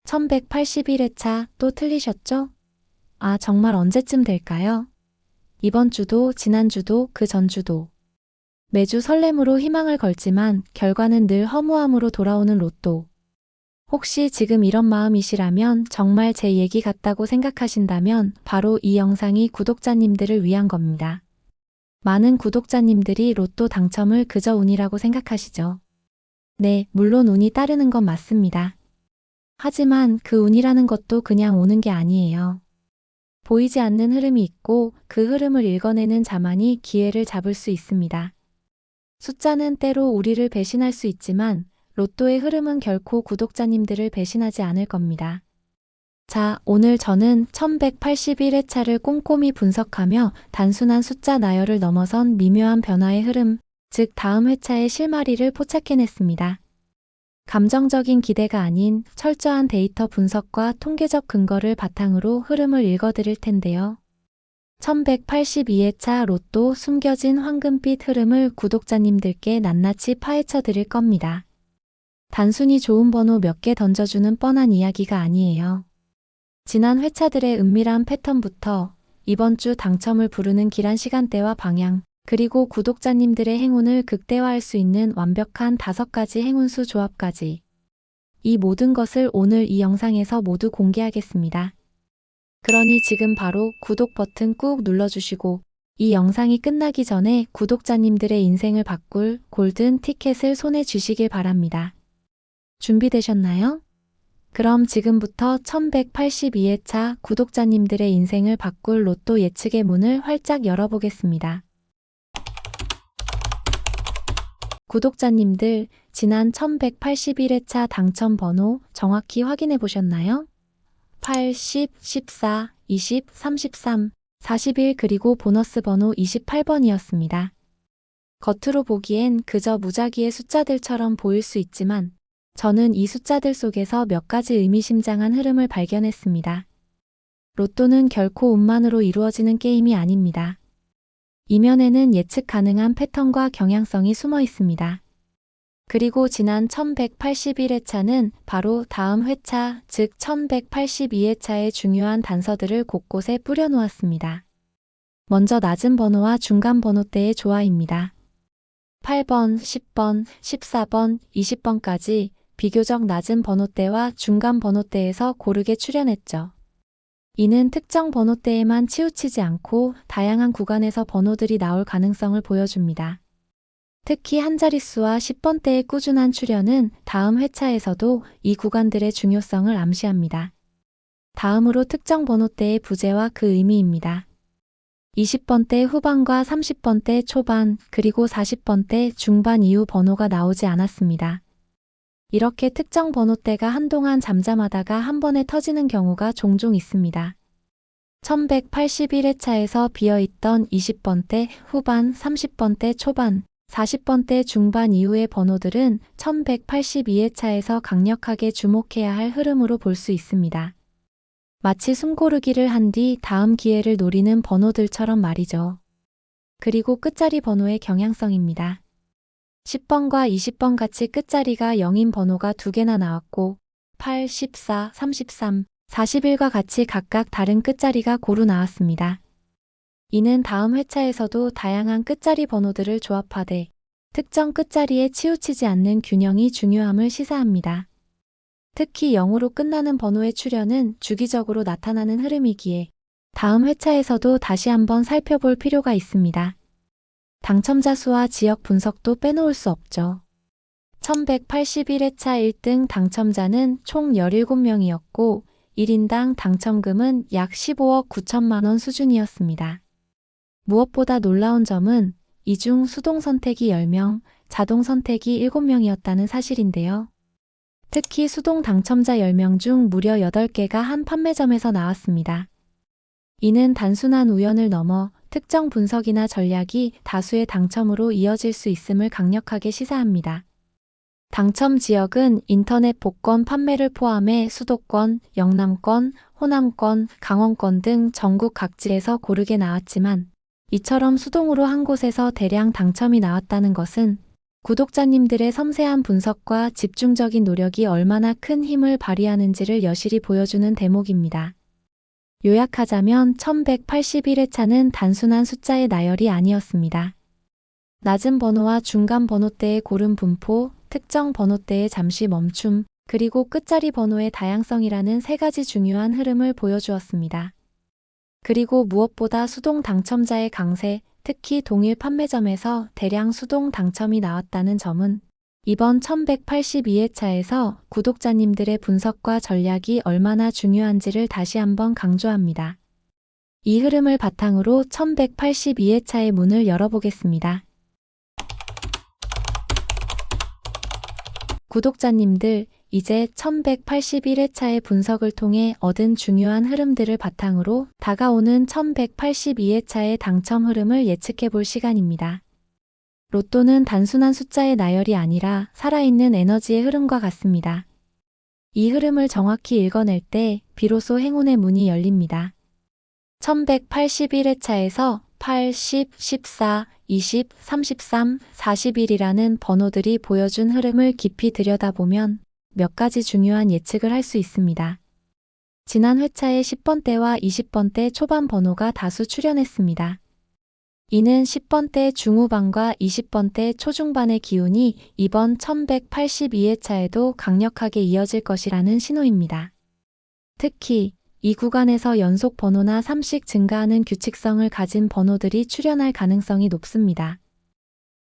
1181회차 또 틀리셨죠? 아, 정말 언제쯤 될까요? 이번 주도, 지난주도, 그 전주도. 매주 설렘으로 희망을 걸지만 결과는 늘 허무함으로 돌아오는 로또. 혹시 지금 이런 마음이시라면 정말 제 얘기 같다고 생각하신다면 바로 이 영상이 구독자님들을 위한 겁니다. 많은 구독자님들이 로또 당첨을 그저 운이라고 생각하시죠. 네, 물론 운이 따르는 건 맞습니다. 하지만 그 운이라는 것도 그냥 오는 게 아니에요. 보이지 않는 흐름이 있고 그 흐름을 읽어내는 자만이 기회를 잡을 수 있습니다. 숫자는 때로 우리를 배신할 수 있지만 로또의 흐름은 결코 구독자님들을 배신하지 않을 겁니다. 자, 오늘 저는 1181회차를 꼼꼼히 분석하며 단순한 숫자 나열을 넘어선 미묘한 변화의 흐름, 즉 다음 회차의 실마리를 포착해냈습니다. 감정적인 기대가 아닌 철저한 데이터 분석과 통계적 근거를 바탕으로 흐름을 읽어드릴 텐데요. 1182회차 로또 숨겨진 황금빛 흐름을 구독자님들께 낱낱이 파헤쳐 드릴 겁니다. 단순히 좋은 번호 몇 개 던져주는 뻔한 이야기가 아니에요. 지난 회차들의 은밀한 패턴부터 이번 주 당첨을 부르는 길한 시간대와 방향, 그리고 구독자님들의 행운을 극대화할 수 있는 완벽한 5가지 행운수 조합까지. 이 모든 것을 오늘 이 영상에서 모두 공개하겠습니다. 그러니 지금 바로 구독 버튼 꾹 눌러주시고 이 영상이 끝나기 전에 구독자님들의 인생을 바꿀 골든 티켓을 손에 쥐시길 바랍니다. 준비되셨나요? 그럼 지금부터 1182회차 구독자님들의 인생을 바꿀 로또 예측의 문을 활짝 열어보겠습니다. 구독자님들, 지난 1181회차 당첨 번호 정확히 확인해 보셨나요? 8, 10, 14, 20, 33, 41 그리고 보너스 번호 28번이었습니다. 겉으로 보기엔 그저 무작위의 숫자들처럼 보일 수 있지만 저는 이 숫자들 속에서 몇 가지 의미심장한 흐름을 발견했습니다. 로또는 결코 운만으로 이루어지는 게임이 아닙니다. 이면에는 예측 가능한 패턴과 경향성이 숨어 있습니다. 그리고 지난 1181회차는 바로 다음 회차, 즉 1182회차의 중요한 단서들을 곳곳에 뿌려놓았습니다. 먼저 낮은 번호와 중간 번호대의 조화입니다. 8번, 10번, 14번, 20번까지 비교적 낮은 번호대와 중간 번호대에서 고르게 출현했죠. 이는 특정 번호대에만 치우치지 않고 다양한 구간에서 번호들이 나올 가능성을 보여줍니다. 특히 한 자릿수와 10번대의 꾸준한 출현은 다음 회차에서도 이 구간들의 중요성을 암시합니다. 다음으로 특정 번호대의 부재와 그 의미입니다. 20번대 후반과 30번대 초반 그리고 40번대 중반 이후 번호가 나오지 않았습니다. 이렇게 특정 번호대가 한동안 잠잠하다가 한 번에 터지는 경우가 종종 있습니다. 1181회차에서 비어있던 20번대 후반, 30번대 초반, 40번대 중반 이후의 번호들은 1182회차에서 강력하게 주목해야 할 흐름으로 볼 수 있습니다. 마치 숨고르기를 한 뒤 다음 기회를 노리는 번호들처럼 말이죠. 그리고 끝자리 번호의 경향성입니다. 10번과 20번 같이 끝자리가 0인 번호가 2개나 나왔고 8, 14, 33, 41과 같이 각각 다른 끝자리가 고루 나왔습니다. 이는 다음 회차에서도 다양한 끝자리 번호들을 조합하되 특정 끝자리에 치우치지 않는 균형이 중요함을 시사합니다. 특히 0으로 끝나는 번호의 출현은 주기적으로 나타나는 흐름이기에 다음 회차에서도 다시 한번 살펴볼 필요가 있습니다. 당첨자 수와 지역 분석도 빼놓을 수 없죠. 1181회차 1등 당첨자는 총 17명이었고 1인당 당첨금은 약 15억 9천만 원 수준이었습니다. 무엇보다 놀라운 점은 이 중 수동 선택이 10명, 자동 선택이 7명이었다는 사실인데요. 특히 수동 당첨자 10명 중 무려 8개가 한 판매점에서 나왔습니다. 이는 단순한 우연을 넘어 특정 분석이나 전략이 다수의 당첨으로 이어질 수 있음을 강력하게 시사합니다. 당첨 지역은 인터넷 복권 판매를 포함해 수도권, 영남권, 호남권, 강원권 등 전국 각지에서 고르게 나왔지만 이처럼 수동으로 한 곳에서 대량 당첨이 나왔다는 것은 구독자님들의 섬세한 분석과 집중적인 노력이 얼마나 큰 힘을 발휘하는지를 여실히 보여주는 대목입니다. 요약하자면 1181회차는 단순한 숫자의 나열이 아니었습니다. 낮은 번호와 중간 번호대의 고른 분포, 특정 번호대의 잠시 멈춤, 그리고 끝자리 번호의 다양성이라는 세 가지 중요한 흐름을 보여주었습니다. 그리고 무엇보다 수동 당첨자의 강세, 특히 동일 판매점에서 대량 수동 당첨이 나왔다는 점은 이번 1182회차에서 구독자님들의 분석과 전략이 얼마나 중요한지를 다시 한번 강조합니다. 이 흐름을 바탕으로 1182회차의 문을 열어보겠습니다. 구독자님들, 이제 1181회차의 분석을 통해 얻은 중요한 흐름들을 바탕으로 다가오는 1182회차의 당첨 흐름을 예측해 볼 시간입니다. 로또는 단순한 숫자의 나열이 아니라 살아있는 에너지의 흐름과 같습니다. 이 흐름을 정확히 읽어낼 때 비로소 행운의 문이 열립니다. 1181회차에서 8, 10, 14, 20, 33, 41이라는 번호들이 보여준 흐름을 깊이 들여다보면 몇 가지 중요한 예측을 할 수 있습니다. 지난 회차에 10번대와 20번대 초반 번호가 다수 출현했습니다. 이는 10번대 중후반과 20번대 초중반의 기운이 이번 1182회차에도 강력하게 이어질 것이라는 신호입니다. 특히 이 구간에서 연속 번호나 3씩 증가하는 규칙성을 가진 번호들이 출현할 가능성이 높습니다.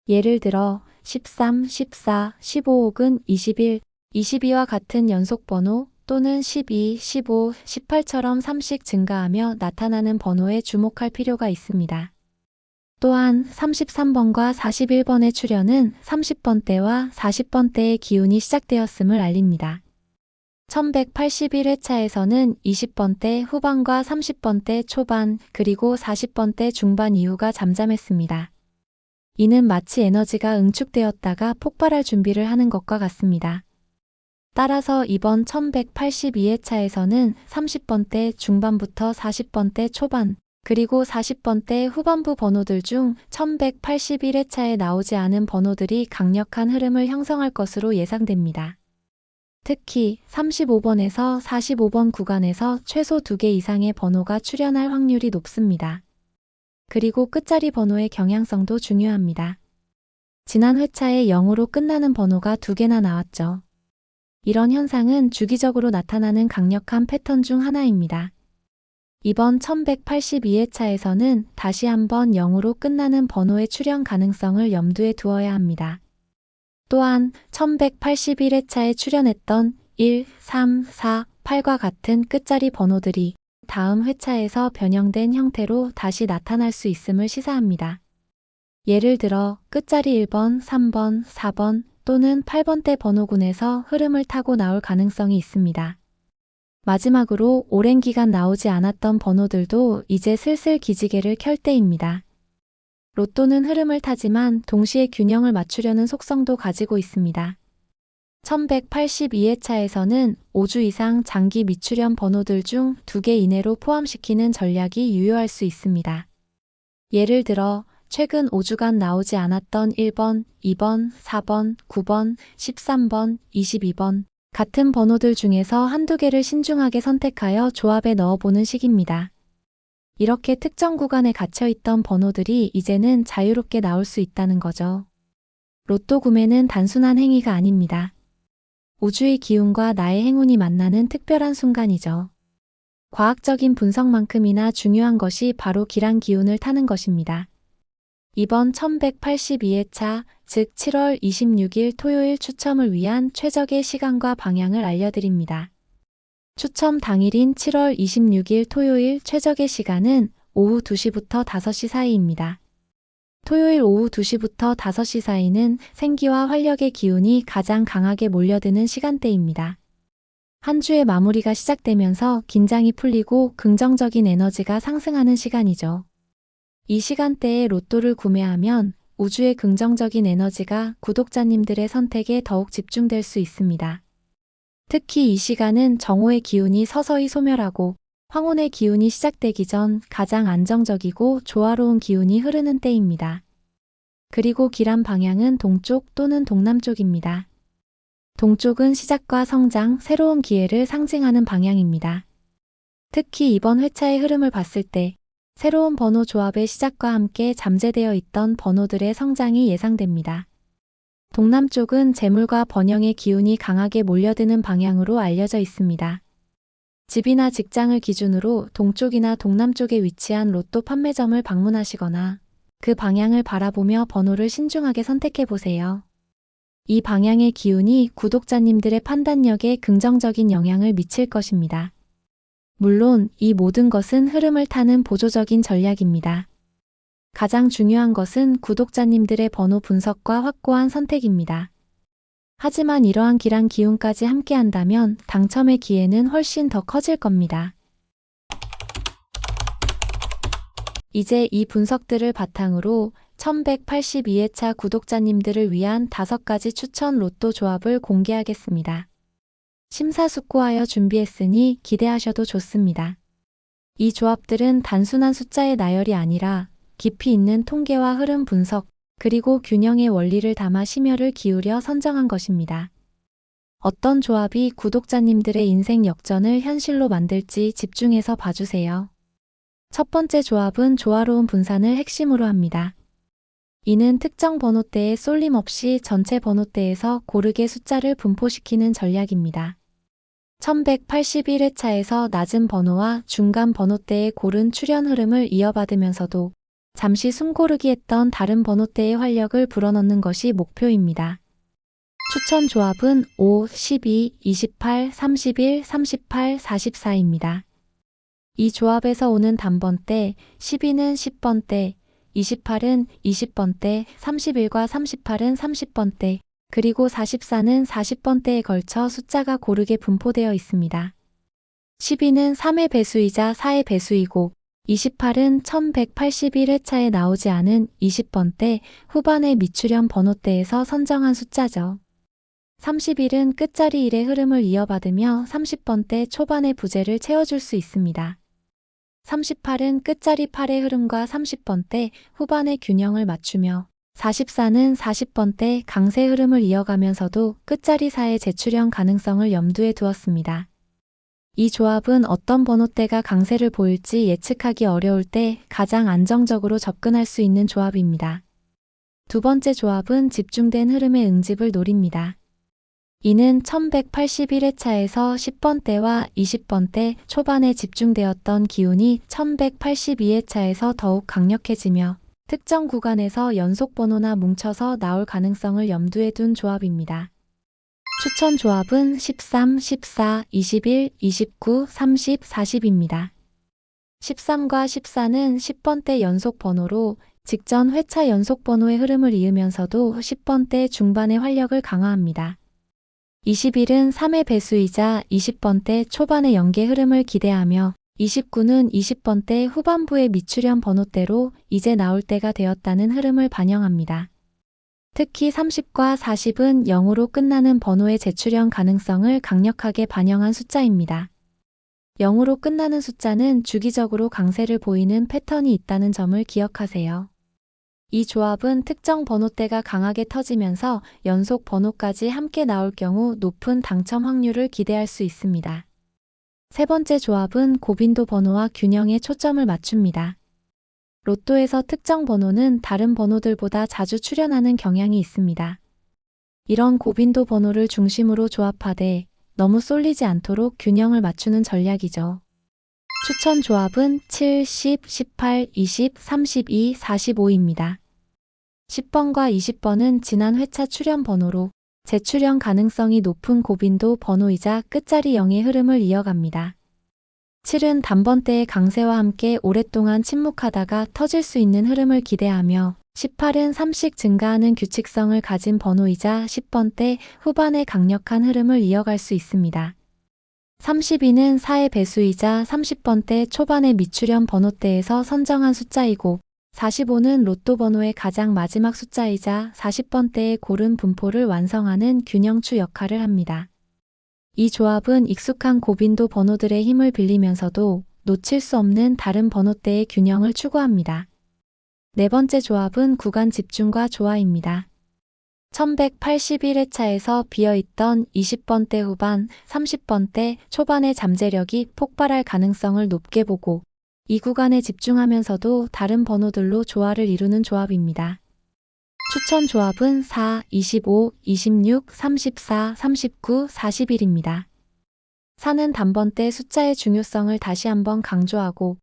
예를 들어 13, 14, 15 혹은 21, 22와 같은 연속 번호 또는 12, 15, 18처럼 3씩 증가하며 나타나는 번호에 주목할 필요가 있습니다. 또한 33번과 41번의 출현은 30번대와 40번대의 기운이 시작되었음을 알립니다. 1181회차에서는 20번대 후반과 30번대 초반 그리고 40번대 중반 이후가 잠잠했습니다. 이는 마치 에너지가 응축되었다가 폭발할 준비를 하는 것과 같습니다. 따라서 이번 1182회차에서는 30번대 중반부터 40번대 초반 그리고 40번대 후반부 번호들 중 1181회차에 나오지 않은 번호들이 강력한 흐름을 형성할 것으로 예상됩니다. 특히 35번에서 45번 구간에서 최소 2개 이상의 번호가 출현할 확률이 높습니다. 그리고 끝자리 번호의 경향성도 중요합니다. 지난 회차에 0으로 끝나는 번호가 2개나 나왔죠. 이런 현상은 주기적으로 나타나는 강력한 패턴 중 하나입니다. 이번 1182회차에서는 다시 한번 0으로 끝나는 번호의 출현 가능성을 염두에 두어야 합니다. 또한 1181회차에 출현했던 1, 3, 4, 8과 같은 끝자리 번호들이 다음 회차에서 변형된 형태로 다시 나타날 수 있음을 시사합니다. 예를 들어 끝자리 1번, 3번, 4번 또는 8번대 번호군에서 흐름을 타고 나올 가능성이 있습니다. 마지막으로 오랜 기간 나오지 않았던 번호들도 이제 슬슬 기지개를 켤 때입니다. 로또는 흐름을 타지만 동시에 균형을 맞추려는 속성도 가지고 있습니다. 1182회차에서는 5주 이상 장기 미출현 번호들 중 2개 이내로 포함시키는 전략이 유효할 수 있습니다. 예를 들어 최근 5주간 나오지 않았던 1번, 2번, 4번, 9번, 13번, 22번 같은 번호들 중에서 한두 개를 신중하게 선택하여 조합에 넣어보는 식입니다. 이렇게 특정 구간에 갇혀있던 번호들이 이제는 자유롭게 나올 수 있다는 거죠. 로또 구매는 단순한 행위가 아닙니다. 우주의 기운과 나의 행운이 만나는 특별한 순간이죠. 과학적인 분석만큼이나 중요한 것이 바로 기란 기운을 타는 것입니다. 이번 1182회차, 즉 7월 26일 토요일 추첨을 위한 최적의 시간과 방향을 알려드립니다. 추첨 당일인 7월 26일 토요일 최적의 시간은 오후 2시부터 5시 사이입니다. 토요일 오후 2시부터 5시 사이는 생기와 활력의 기운이 가장 강하게 몰려드는 시간대입니다. 한 주의 마무리가 시작되면서 긴장이 풀리고 긍정적인 에너지가 상승하는 시간이죠. 이 시간대에 로또를 구매하면 우주의 긍정적인 에너지가 구독자님들의 선택에 더욱 집중될 수 있습니다. 특히 이 시간은 정오의 기운이 서서히 소멸하고 황혼의 기운이 시작되기 전 가장 안정적이고 조화로운 기운이 흐르는 때입니다. 그리고 길한 방향은 동쪽 또는 동남쪽입니다. 동쪽은 시작과 성장, 새로운 기회를 상징하는 방향입니다. 특히 이번 회차의 흐름을 봤을 때 새로운 번호 조합의 시작과 함께 잠재되어 있던 번호들의 성장이 예상됩니다. 동남쪽은 재물과 번영의 기운이 강하게 몰려드는 방향으로 알려져 있습니다. 집이나 직장을 기준으로 동쪽이나 동남쪽에 위치한 로또 판매점을 방문하시거나 그 방향을 바라보며 번호를 신중하게 선택해 보세요. 이 방향의 기운이 구독자님들의 판단력에 긍정적인 영향을 미칠 것입니다. 물론 이 모든 것은 흐름을 타는 보조적인 전략입니다. 가장 중요한 것은 구독자님들의 번호 분석과 확고한 선택입니다. 하지만 이러한 길한 기운까지 함께한다면 당첨의 기회는 훨씬 더 커질 겁니다. 이제 이 분석들을 바탕으로 1182회차 구독자님들을 위한 5가지 추천 로또 조합을 공개하겠습니다. 심사숙고하여 준비했으니 기대하셔도 좋습니다. 이 조합들은 단순한 숫자의 나열이 아니라 깊이 있는 통계와 흐름 분석, 그리고 균형의 원리를 담아 심혈을 기울여 선정한 것입니다. 어떤 조합이 구독자님들의 인생 역전을 현실로 만들지 집중해서 봐주세요. 첫 번째 조합은 조화로운 분산을 핵심으로 합니다. 이는 특정 번호대에 쏠림 없이 전체 번호대에서 고르게 숫자를 분포시키는 전략입니다. 1181회차에서 낮은 번호와 중간 번호대의 고른 출현 흐름을 이어받으면서도 잠시 숨고르기 했던 다른 번호대의 활력을 불어넣는 것이 목표입니다. 추천 조합은 5, 12, 28, 31, 38, 44입니다. 이 조합에서 오는 단번대 12는 10번대, 28은 20번대, 31과 38은 30번대, 그리고 44는 40번대에 걸쳐 숫자가 고르게 분포되어 있습니다. 12는 3의 배수이자 4의 배수이고 28은 1181회차에 나오지 않은 20번대 후반의 미출현 번호대에서 선정한 숫자죠. 31은 끝자리 1의 흐름을 이어받으며 30번대 초반의 부재를 채워줄 수 있습니다. 38은 끝자리 8의 흐름과 30번대 후반의 균형을 맞추며 44는 40번대 강세 흐름을 이어가면서도 끝자리 4의 재출현 가능성을 염두에 두었습니다. 이 조합은 어떤 번호대가 강세를 보일지 예측하기 어려울 때 가장 안정적으로 접근할 수 있는 조합입니다. 두 번째 조합은 집중된 흐름의 응집을 노립니다. 이는 1181회차에서 10번대와 20번대 초반에 집중되었던 기운이 1182회차에서 더욱 강력해지며 특정 구간에서 연속 번호나 뭉쳐서 나올 가능성을 염두에 둔 조합입니다. 추천 조합은 13, 14, 21, 29, 30, 40입니다. 13과 14는 10번대 연속 번호로 직전 회차 연속 번호의 흐름을 이으면서도 10번대 중반의 활력을 강화합니다. 21은 3의 배수이자 20번대 초반의 연계 흐름을 기대하며 29는 20번대 후반부의 미출현 번호대로 이제 나올 때가 되었다는 흐름을 반영합니다. 특히 30과 40은 0으로 끝나는 번호의 재출현 가능성을 강력하게 반영한 숫자입니다. 0으로 끝나는 숫자는 주기적으로 강세를 보이는 패턴이 있다는 점을 기억하세요. 이 조합은 특정 번호대가 강하게 터지면서 연속 번호까지 함께 나올 경우 높은 당첨 확률을 기대할 수 있습니다. 세 번째 조합은 고빈도 번호와 균형에 초점을 맞춥니다. 로또에서 특정 번호는 다른 번호들보다 자주 출현하는 경향이 있습니다. 이런 고빈도 번호를 중심으로 조합하되 너무 쏠리지 않도록 균형을 맞추는 전략이죠. 추천 조합은 7, 10, 18, 20, 32, 45입니다. 10번과 20번은 지난 회차 출현 번호로 재출현 가능성이 높은 고빈도 번호이자 끝자리 0의 흐름을 이어갑니다. 7은 단번대의 강세와 함께 오랫동안 침묵하다가 터질 수 있는 흐름을 기대하며 18은 3씩 증가하는 규칙성을 가진 번호이자 10번대 후반의 강력한 흐름을 이어갈 수 있습니다. 32는 4의 배수이자 30번대 초반의 미출현 번호대에서 선정한 숫자이고 45는 로또 번호의 가장 마지막 숫자이자 40번대의 고른 분포를 완성하는 균형추 역할을 합니다. 이 조합은 익숙한 고빈도 번호들의 힘을 빌리면서도 놓칠 수 없는 다른 번호대의 균형을 추구합니다. 네 번째 조합은 구간 집중과 조화입니다. 1181회차에서 비어있던 20번대 후반, 30번대 초반의 잠재력이 폭발할 가능성을 높게 보고 이 구간에 집중하면서도 다른 번호들로 조화를 이루는 조합입니다. 추천 조합은 4, 25, 26, 34, 39, 41입니다. 4는 단번대 숫자의 중요성을 다시 한번 강조하고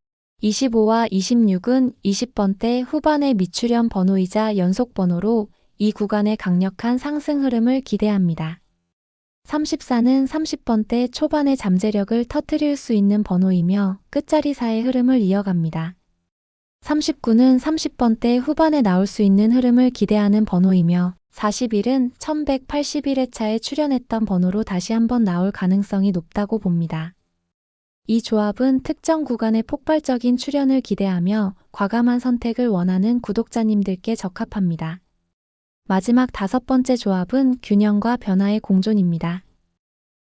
25와 26은 20번대 후반의 미출현 번호이자 연속 번호로 이 구간의 강력한 상승 흐름을 기대합니다. 34는 30번대 초반의 잠재력을 터뜨릴 수 있는 번호이며 끝자리 4의 흐름을 이어갑니다. 39는 30번대 후반에 나올 수 있는 흐름을 기대하는 번호이며 41은 1181회차에 출현했던 번호로 다시 한번 나올 가능성이 높다고 봅니다. 이 조합은 특정 구간의 폭발적인 출현을 기대하며 과감한 선택을 원하는 구독자님들께 적합합니다. 마지막 다섯 번째 조합은 균형과 변화의 공존입니다.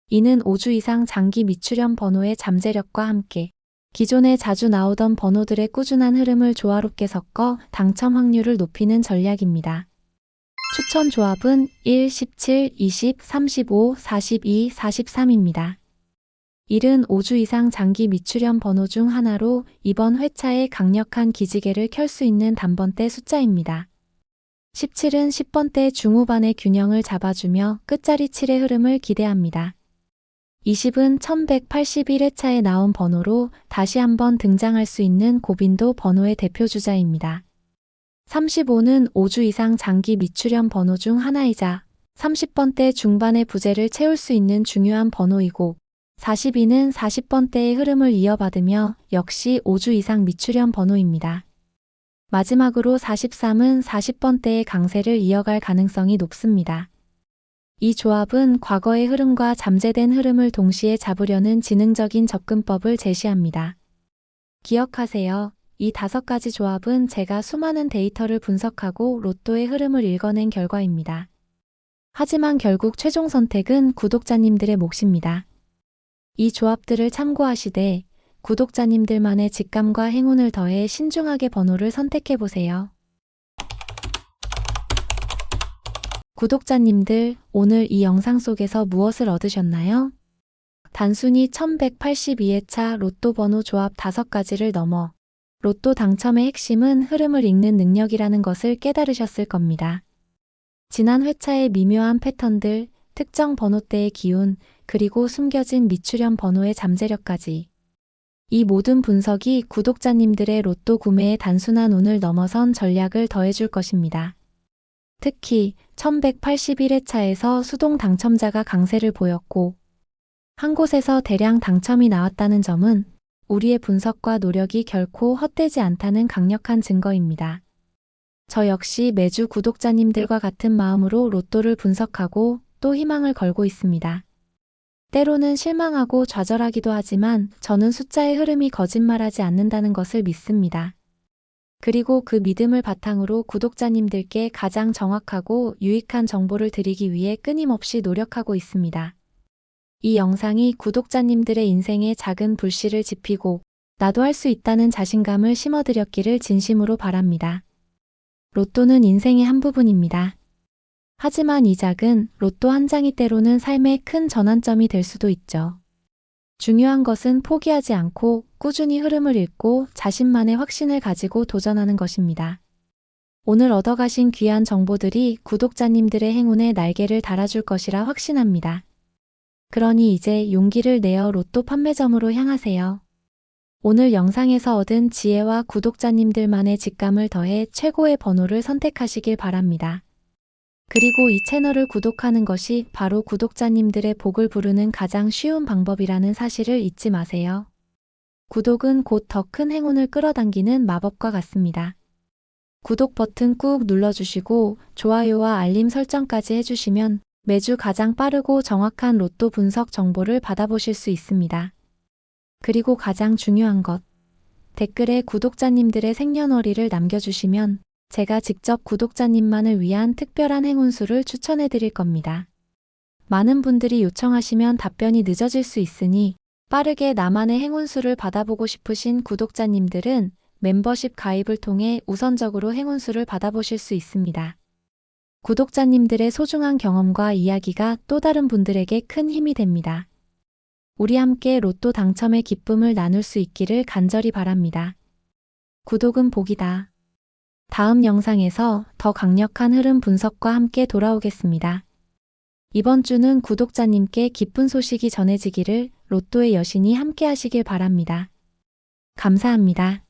이는 5주 이상 장기 미출현 번호의 잠재력과 함께 기존에 자주 나오던 번호들의 꾸준한 흐름을 조화롭게 섞어 당첨 확률을 높이는 전략입니다. 추천 조합은 1, 17, 20, 35, 42, 43입니다. 1은 5주 이상 장기 미출현 번호 중 하나로 이번 회차에 강력한 기지개를 켤 수 있는 단번대 숫자입니다. 17은 10번대 중후반의 균형을 잡아주며 끝자리 7의 흐름을 기대합니다. 20은 1181회차에 나온 번호로 다시 한번 등장할 수 있는 고빈도 번호의 대표주자입니다. 35는 5주 이상 장기 미출현 번호 중 하나이자 30번대 중반의 부재를 채울 수 있는 중요한 번호이고 42는 40번대의 흐름을 이어받으며 역시 5주 이상 미출현 번호입니다. 마지막으로 43은 40번대의 강세를 이어갈 가능성이 높습니다. 이 조합은 과거의 흐름과 잠재된 흐름을 동시에 잡으려는 지능적인 접근법을 제시합니다. 기억하세요. 이 5가지 조합은 제가 수많은 데이터를 분석하고 로또의 흐름을 읽어낸 결과입니다. 하지만 결국 최종 선택은 구독자님들의 몫입니다. 이 조합들을 참고하시되 구독자님들만의 직감과 행운을 더해 신중하게 번호를 선택해보세요. 구독자님들, 오늘 이 영상 속에서 무엇을 얻으셨나요? 단순히 1182회차 로또 번호 조합 5가지를 넘어 로또 당첨의 핵심은 흐름을 읽는 능력이라는 것을 깨달으셨을 겁니다. 지난 회차의 미묘한 패턴들, 특정 번호대의 기운, 그리고 숨겨진 미출현 번호의 잠재력까지 이 모든 분석이 구독자님들의 로또 구매에 단순한 운을 넘어선 전략을 더해줄 것입니다. 특히 1181회차에서 수동 당첨자가 강세를 보였고 한 곳에서 대량 당첨이 나왔다는 점은 우리의 분석과 노력이 결코 헛되지 않다는 강력한 증거입니다. 저 역시 매주 구독자님들과 같은 마음으로 로또를 분석하고 또 희망을 걸고 있습니다. 때로는 실망하고 좌절하기도 하지만 저는 숫자의 흐름이 거짓말하지 않는다는 것을 믿습니다. 그리고 그 믿음을 바탕으로 구독자님들께 가장 정확하고 유익한 정보를 드리기 위해 끊임없이 노력하고 있습니다. 이 영상이 구독자님들의 인생에 작은 불씨를 지피고 나도 할 수 있다는 자신감을 심어드렸기를 진심으로 바랍니다. 로또는 인생의 한 부분입니다. 하지만 이 작은 로또 한 장이 때로는 삶의 큰 전환점이 될 수도 있죠. 중요한 것은 포기하지 않고 꾸준히 흐름을 읽고 자신만의 확신을 가지고 도전하는 것입니다. 오늘 얻어가신 귀한 정보들이 구독자님들의 행운에 날개를 달아줄 것이라 확신합니다. 그러니 이제 용기를 내어 로또 판매점으로 향하세요. 오늘 영상에서 얻은 지혜와 구독자님들만의 직감을 더해 최고의 번호를 선택하시길 바랍니다. 그리고 이 채널을 구독하는 것이 바로 구독자님들의 복을 부르는 가장 쉬운 방법이라는 사실을 잊지 마세요. 구독은 곧 더 큰 행운을 끌어당기는 마법과 같습니다. 구독 버튼 꾹 눌러주시고 좋아요와 알림 설정까지 해주시면 매주 가장 빠르고 정확한 로또 분석 정보를 받아보실 수 있습니다. 그리고 가장 중요한 것, 댓글에 구독자님들의 생년월일을 남겨주시면 제가 직접 구독자님만을 위한 특별한 행운수를 추천해 드릴 겁니다. 많은 분들이 요청하시면 답변이 늦어질 수 있으니 빠르게 나만의 행운수를 받아보고 싶으신 구독자님들은 멤버십 가입을 통해 우선적으로 행운수를 받아보실 수 있습니다. 구독자님들의 소중한 경험과 이야기가 또 다른 분들에게 큰 힘이 됩니다. 우리 함께 로또 당첨의 기쁨을 나눌 수 있기를 간절히 바랍니다. 구독은 복이다. 다음 영상에서 더 강력한 흐름 분석과 함께 돌아오겠습니다. 이번 주는 구독자님께 기쁜 소식이 전해지기를 로또의 여신이 함께 하시길 바랍니다. 감사합니다.